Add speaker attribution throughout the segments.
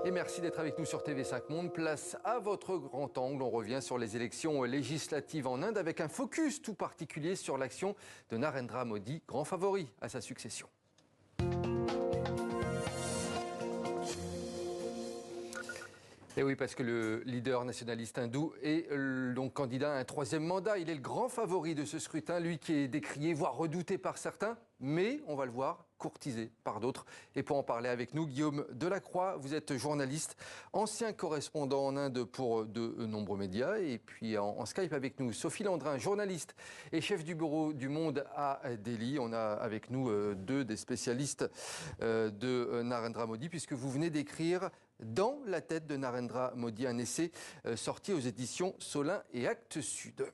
Speaker 1: Et merci d'être avec nous sur TV5 Monde. Place à votre grand angle. On revient sur les élections législatives en Inde avec un focus tout particulier sur l'action de Narendra Modi, grand favori à sa succession. Et oui, parce que le leader nationaliste hindou est donc candidat à un troisième mandat. Il est le grand favori de ce scrutin, lui qui est décrié, voire redouté par certains, mais on va le voir, courtisé par d'autres. Et pour en parler avec nous, Guillaume Delacroix, vous êtes journaliste, ancien correspondant en Inde pour de nombreux médias. Et puis en Skype avec nous, Sophie Landrin, journaliste et chef du bureau du Monde à Delhi. On a avec nous deux des spécialistes de Narendra Modi, puisque vous venez d'écrire Dans la tête de Narendra Modi, un essai sorti aux éditions Solin et Actes Sud.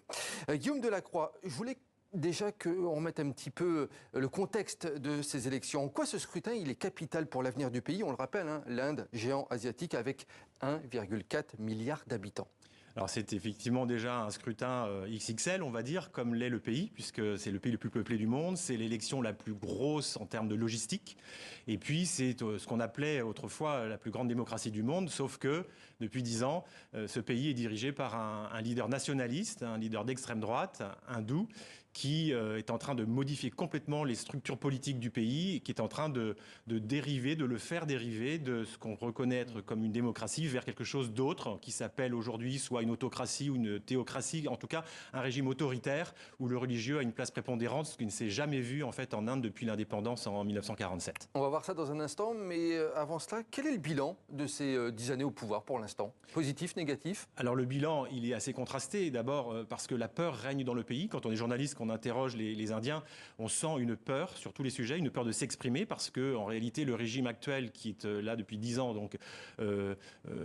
Speaker 1: Guillaume Delacroix, je voulais déjà qu'on remette un petit peu le contexte de ces élections. En quoi ce scrutin il est capital pour l'avenir du pays? On le rappelle, hein, l'Inde, géant asiatique avec 1,4 milliard d'habitants.
Speaker 2: Alors c'est effectivement déjà un scrutin XXL, on va dire, comme l'est le pays, puisque c'est le pays le plus peuplé du monde, c'est l'élection la plus grosse en termes de logistique, et puis c'est ce qu'on appelait autrefois la plus grande démocratie du monde, sauf que depuis 10 ans, ce pays est dirigé par un leader nationaliste, un leader d'extrême droite, hindou, qui est en train de modifier complètement les structures politiques du pays, qui est en train de dériver, de le faire dériver de ce qu'on reconnaît être comme une démocratie vers quelque chose d'autre, qui s'appelle aujourd'hui soit une autocratie ou une théocratie, en tout cas un régime autoritaire où le religieux a une place prépondérante, ce qui ne s'est jamais vu en fait en Inde depuis l'indépendance en 1947.
Speaker 1: On va voir ça dans un instant, mais avant cela, quel est le bilan de ces 10 années au pouvoir pour l'instant? Positif, négatif?
Speaker 2: Alors le bilan, il est assez contrasté. D'abord parce que la peur règne dans le pays. Quand on est journaliste, qu'on interroge les Indiens, on sent une peur sur tous les sujets, une peur de s'exprimer, parce que en réalité, le régime actuel qui est là depuis 10 ans, donc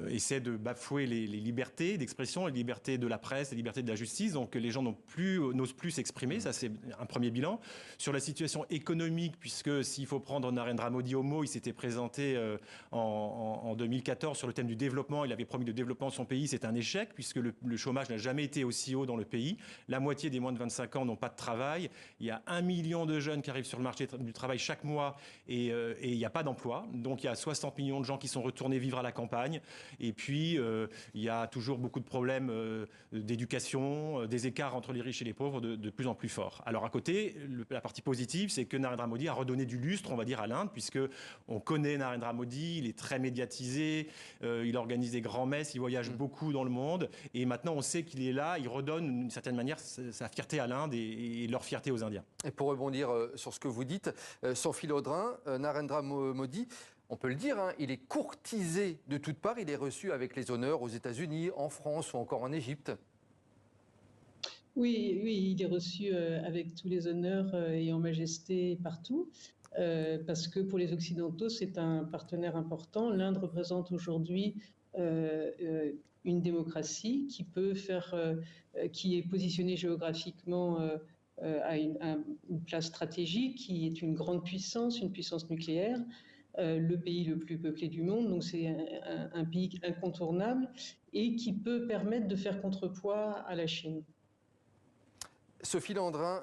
Speaker 2: essaie de bafouer les libertés d'expression, les libertés de la presse, les libertés de la justice. Donc les gens n'osent plus s'exprimer. Ça, c'est un premier bilan. Sur la situation économique, puisque s'il faut prendre Narendra Modi au mot, il s'était présenté en 2014 sur le thème du développement. Il avait promis le développement de son pays. C'est un échec, puisque le chômage n'a jamais été aussi haut dans le pays. La moitié des moins de 25 ans n'ont pas de travail. Il y a 1 million de jeunes qui arrivent sur le marché du travail chaque mois et il n'y a pas d'emploi. Donc il y a 60 millions de gens qui sont retournés vivre à la campagne. Et puis il y a toujours beaucoup de problèmes d'éducation, des écarts entre les riches et les pauvres de plus en plus forts. Alors à côté, la partie positive, c'est que Narendra Modi a redonné du lustre, on va dire, à l'Inde, puisque on connaît Narendra Modi, il est très médiatisé, il organise des grands-messes, il voyage beaucoup dans le monde, et maintenant on sait qu'il est là, il redonne d'une certaine manière sa fierté à l'Inde et leur fierté aux Indiens.
Speaker 1: Et pour rebondir sur ce que vous dites, Sophie Landrin, Narendra Modi, on peut le dire, hein, il est courtisé de toutes parts, il est reçu avec les honneurs aux États-Unis, en France ou encore en Égypte.
Speaker 3: Oui, il est reçu avec tous les honneurs et en majesté partout, parce que pour les Occidentaux, c'est un partenaire important. L'Inde représente aujourd'hui une démocratie qui est positionnée géographiquement à une place stratégique, qui est une grande puissance, une puissance nucléaire. Le pays le plus peuplé du monde, donc c'est un pays incontournable et qui peut permettre de faire contrepoids à la Chine.
Speaker 1: Sophie Landrin,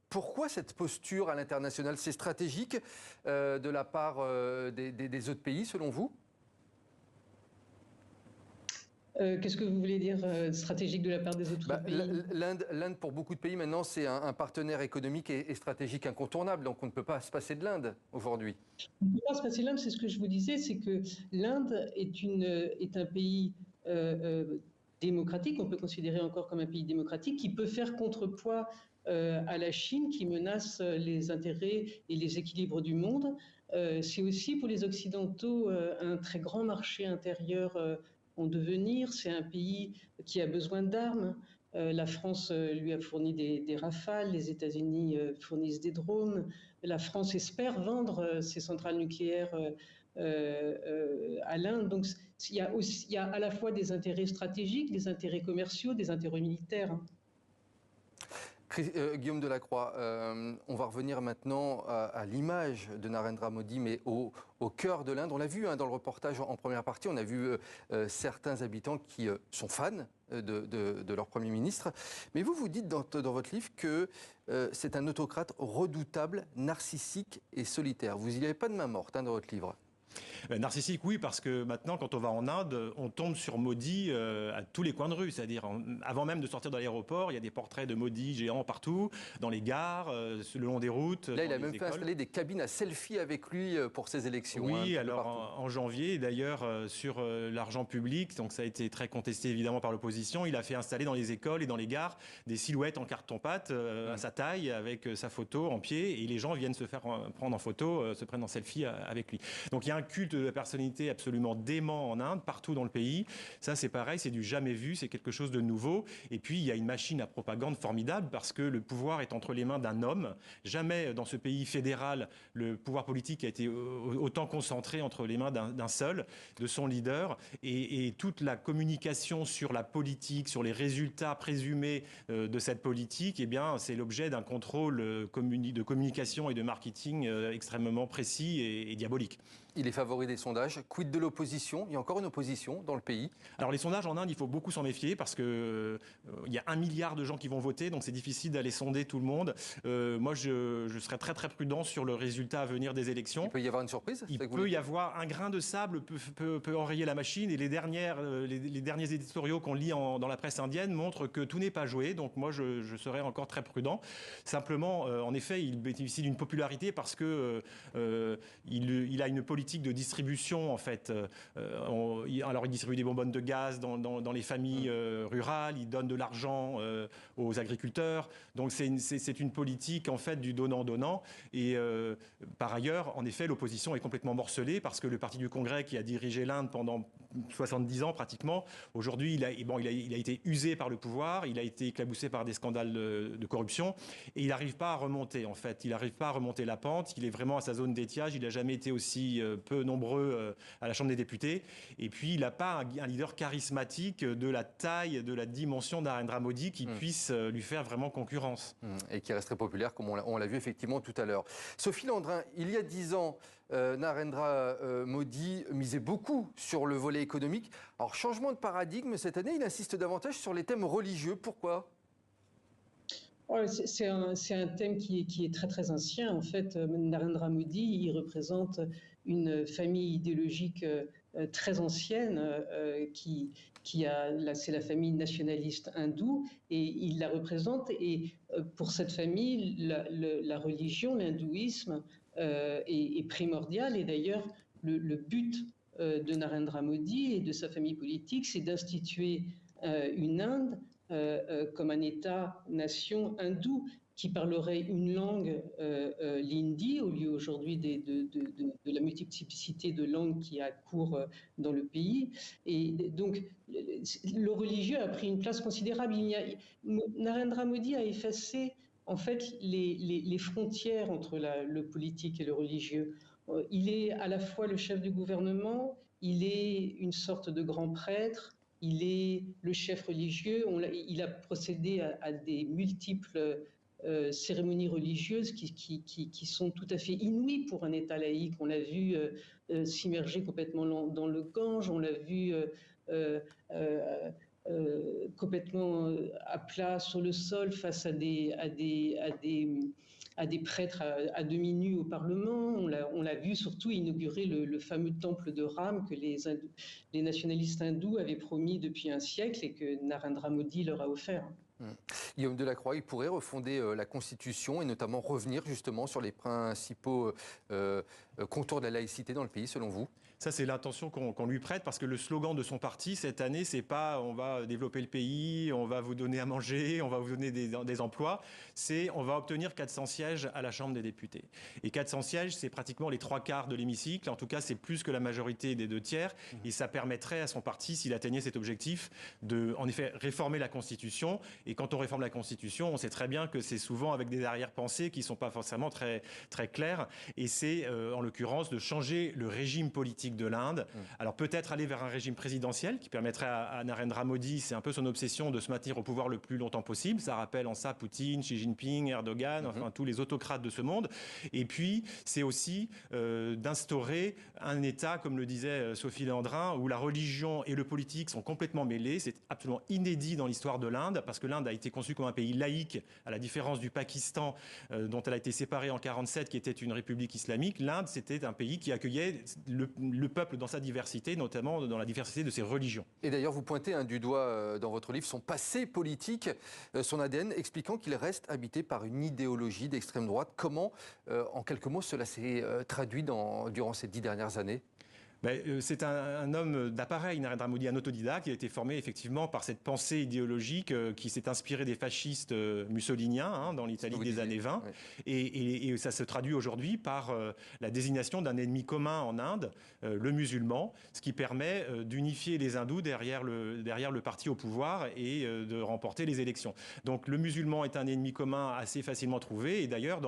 Speaker 1: pourquoi cette posture à l'international? C'est stratégique de la part des autres pays, selon vous?
Speaker 3: Qu'est-ce que vous voulez dire stratégique de la part des autres pays?
Speaker 1: L'Inde, pour beaucoup de pays, maintenant, c'est un partenaire économique et stratégique incontournable. Donc, on ne peut pas se passer de l'Inde aujourd'hui.
Speaker 3: On ne peut pas se passer de l'Inde, c'est ce que je vous disais, c'est que l'Inde est un pays démocratique, on peut considérer encore comme un pays démocratique, qui peut faire contrepoids à la Chine, qui menace les intérêts et les équilibres du monde. C'est aussi pour les Occidentaux un très grand marché intérieur en devenir. C'est un pays qui a besoin d'armes. La France lui a fourni des Rafales, les États-Unis fournissent des drones. La France espère vendre ses centrales nucléaires à l'Inde. Donc il y a à la fois des intérêts stratégiques, des intérêts commerciaux, des intérêts militaires.
Speaker 1: Guillaume Delacroix, on va revenir maintenant à l'image de Narendra Modi, mais au cœur de l'Inde. On l'a vu dans le reportage en première partie, on a vu certains habitants qui sont fans de leur Premier ministre. Mais vous dites dans votre livre que c'est un autocrate redoutable, narcissique et solitaire. Vous n'y avez pas de main morte dans votre livre.
Speaker 2: Narcissique, oui, parce que maintenant, quand on va en Inde, on tombe sur Modi à tous les coins de rue. C'est-à-dire, avant même de sortir de l'aéroport, il y a des portraits de Modi géants partout, dans les gares, le long des routes.
Speaker 1: Là, il a
Speaker 2: les
Speaker 1: même fait
Speaker 2: écoles.
Speaker 1: installer des cabines à selfie avec lui pour ses élections.
Speaker 2: Oui,
Speaker 1: hein,
Speaker 2: alors en janvier, d'ailleurs, sur l'argent public, donc ça a été très contesté évidemment par l'opposition, il a fait installer dans les écoles et dans les gares des silhouettes en carton-pâte à sa taille, avec sa photo en pied, et les gens viennent se faire prendre en photo, se prennent en selfie avec lui. Donc il y a un culte de la personnalité absolument dément en Inde, partout dans le pays. Ça, c'est pareil, c'est du jamais vu, c'est quelque chose de nouveau. Et puis, il y a une machine à propagande formidable parce que le pouvoir est entre les mains d'un homme. Jamais dans ce pays fédéral, le pouvoir politique a été autant concentré entre les mains d'un seul, de son leader. Et toute la communication sur la politique, sur les résultats présumés de cette politique, eh bien, c'est l'objet d'un contrôle de communication et de marketing extrêmement précis et diabolique.
Speaker 1: Il est favori des sondages. Quid de l'opposition? Il y a encore une opposition dans le pays.
Speaker 2: Alors les sondages en Inde, il faut beaucoup s'en méfier parce que il y a 1 milliard de gens qui vont voter, donc c'est difficile d'aller sonder tout le monde. Moi, je serais très très prudent sur le résultat à venir des élections.
Speaker 1: Il peut y avoir une surprise?
Speaker 2: Il peut y avoir un grain de sable peut enrayer la machine, et les derniers éditoriaux qu'on lit dans la presse indienne montrent que tout n'est pas joué. Donc moi, je serais encore très prudent. Simplement, en effet, il bénéficie d'une popularité parce que il a une politique de distribution, en fait. Alors, il distribue des bonbonnes de gaz dans les familles rurales, il donne de l'argent aux agriculteurs. Donc, c'est une politique, en fait, du donnant-donnant. Et par ailleurs, en effet, l'opposition est complètement morcelée parce que le Parti du Congrès, qui a dirigé l'Inde pendant 70 ans pratiquement, aujourd'hui, il a été usé par le pouvoir, il a été éclaboussé par des scandales de corruption, et il n'arrive pas à remonter, en fait. Il n'arrive pas à remonter la pente, il est vraiment à sa zone d'étiage, il n'a jamais été aussi peu nombreux à la Chambre des députés. Et puis, il n'a pas un leader charismatique de la taille, de la dimension Narendra Modi qui puisse lui faire vraiment concurrence.
Speaker 1: Et qui resterait populaire, comme on l'a vu effectivement tout à l'heure. Sophie Landrin, il y a 10 ans, Narendra Modi misait beaucoup sur le volet économique. Alors, changement de paradigme cette année, il insiste davantage sur les thèmes religieux. Pourquoi ?
Speaker 3: C'est un thème qui est très très ancien. En fait, Narendra Modi, il représente une famille idéologique très ancienne c'est la famille nationaliste hindoue, et il la représente. Et pour cette famille, la religion, l'hindouisme est primordial. Et d'ailleurs, le but de Narendra Modi et de sa famille politique, c'est d'instituer une Inde comme un État-nation hindou qui parlerait une langue, l'hindi, au lieu aujourd'hui de la multiplicité de langues qui a cours dans le pays. Et donc, le religieux a pris une place considérable. Narendra Modi a effacé en fait les frontières entre le politique et le religieux. Il est à la fois le chef du gouvernement, il est une sorte de grand prêtre, il est le chef religieux. Il a procédé à des multiples cérémonies religieuses qui sont tout à fait inouïes pour un État laïque. On l'a vu s'immerger complètement dans le Gange, on l'a vu complètement à plat sur le sol face à des prêtres à demi nus au Parlement. On l'a vu surtout inaugurer le fameux temple de Ram que les nationalistes hindous avaient promis depuis un siècle et que Narendra Modi leur a offert.
Speaker 1: Guillaume Delacroix, il pourrait refonder la Constitution et notamment revenir justement sur les principaux contours de la laïcité dans le pays, selon vous?
Speaker 2: Ça, c'est l'intention qu'on lui prête, parce que le slogan de son parti cette année, c'est pas on va développer le pays, on va vous donner à manger, on va vous donner des emplois, c'est on va obtenir 400 sièges à la Chambre des députés. Et 400 sièges, c'est pratiquement les 3/4 de l'hémicycle, en tout cas c'est plus que la majorité des 2/3, et ça permettrait à son parti, s'il atteignait cet objectif, de en effet réformer la Constitution. Et quand on réforme la Constitution, on sait très bien que c'est souvent avec des arrière-pensées qui ne sont pas forcément très, très claires, et c'est en l'occurrence de changer le régime politique de l'Inde. Alors peut-être aller vers un régime présidentiel qui permettrait à Narendra Modi, c'est un peu son obsession, de se maintenir au pouvoir le plus longtemps possible. Ça rappelle en ça Poutine, Xi Jinping, Erdogan, enfin tous les autocrates de ce monde. Et puis c'est aussi d'instaurer un État, comme le disait Sophie Landrin, où la religion et le politique sont complètement mêlés. C'est absolument inédit dans l'histoire de l'Inde, parce que l'Inde a été conçue comme un pays laïque, à la différence du Pakistan, dont elle a été séparée en 1947, qui était une république islamique. L'Inde, c'était un pays qui accueillait le peuple dans sa diversité, notamment dans la diversité de ses religions.
Speaker 1: Et d'ailleurs, vous pointez du doigt dans votre livre son passé politique, son ADN, expliquant qu'il reste habité par une idéologie d'extrême droite. Comment, en quelques mots, cela s'est traduit durant ces 10 dernières années ?
Speaker 2: C'est un homme d'appareil, Narendra Modi, un autodidacte. Il a été formé effectivement par cette pensée idéologique qui s'est inspirée des fascistes mussoliniens dans l'Italie des années 20. Ouais. Et ça se traduit aujourd'hui par la désignation d'un ennemi commun en Inde, le musulman, ce qui permet d'unifier les hindous derrière le parti au pouvoir et de remporter les élections. Donc le musulman est un ennemi commun assez facilement trouvé. Et d'ailleurs,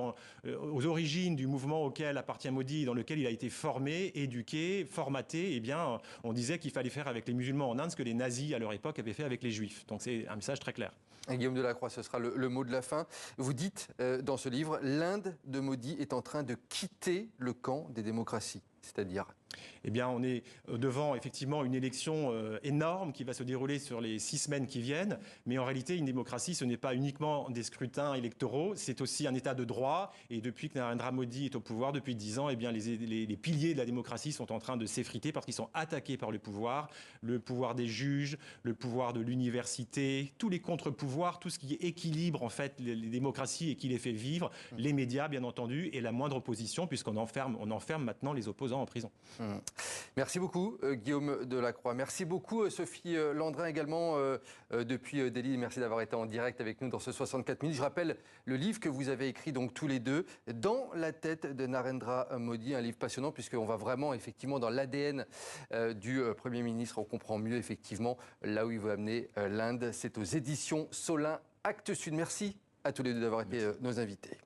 Speaker 2: aux origines du mouvement auquel appartient Modi, dans lequel il a été formé, éduqué, formaté, eh bien, on disait qu'il fallait faire avec les musulmans en Inde ce que les nazis à leur époque avaient fait avec les juifs. Donc c'est un message très clair.
Speaker 1: Et Guillaume Delacroix, ce sera le mot de la fin. Vous dites dans ce livre, l'Inde de Modi est en train de quitter le camp des démocraties, c'est-à-dire
Speaker 2: eh bien, on est devant effectivement une élection énorme qui va se dérouler sur les 6 semaines qui viennent. Mais en réalité, une démocratie, ce n'est pas uniquement des scrutins électoraux, c'est aussi un état de droit. Et depuis que Narendra Modi est au pouvoir, depuis 10 ans, eh bien, les piliers de la démocratie sont en train de s'effriter parce qu'ils sont attaqués par le pouvoir des juges, le pouvoir de l'université, tous les contre-pouvoirs, tout ce qui équilibre en fait les démocraties et qui les fait vivre, les médias bien entendu, et la moindre opposition, puisqu'on enferme maintenant les opposants en prison.
Speaker 1: Merci beaucoup Guillaume Delacroix. Merci beaucoup Sophie Landrin également depuis Delhi. Merci d'avoir été en direct avec nous dans ce 64 minutes. Je rappelle le livre que vous avez écrit donc tous les deux, Dans la tête de Narendra Modi, un livre passionnant puisqu'on va vraiment effectivement dans l'ADN du Premier ministre. On comprend mieux effectivement là où il veut amener l'Inde. C'est aux éditions Solin Actes Sud. Merci à tous les deux d'avoir été nos invités.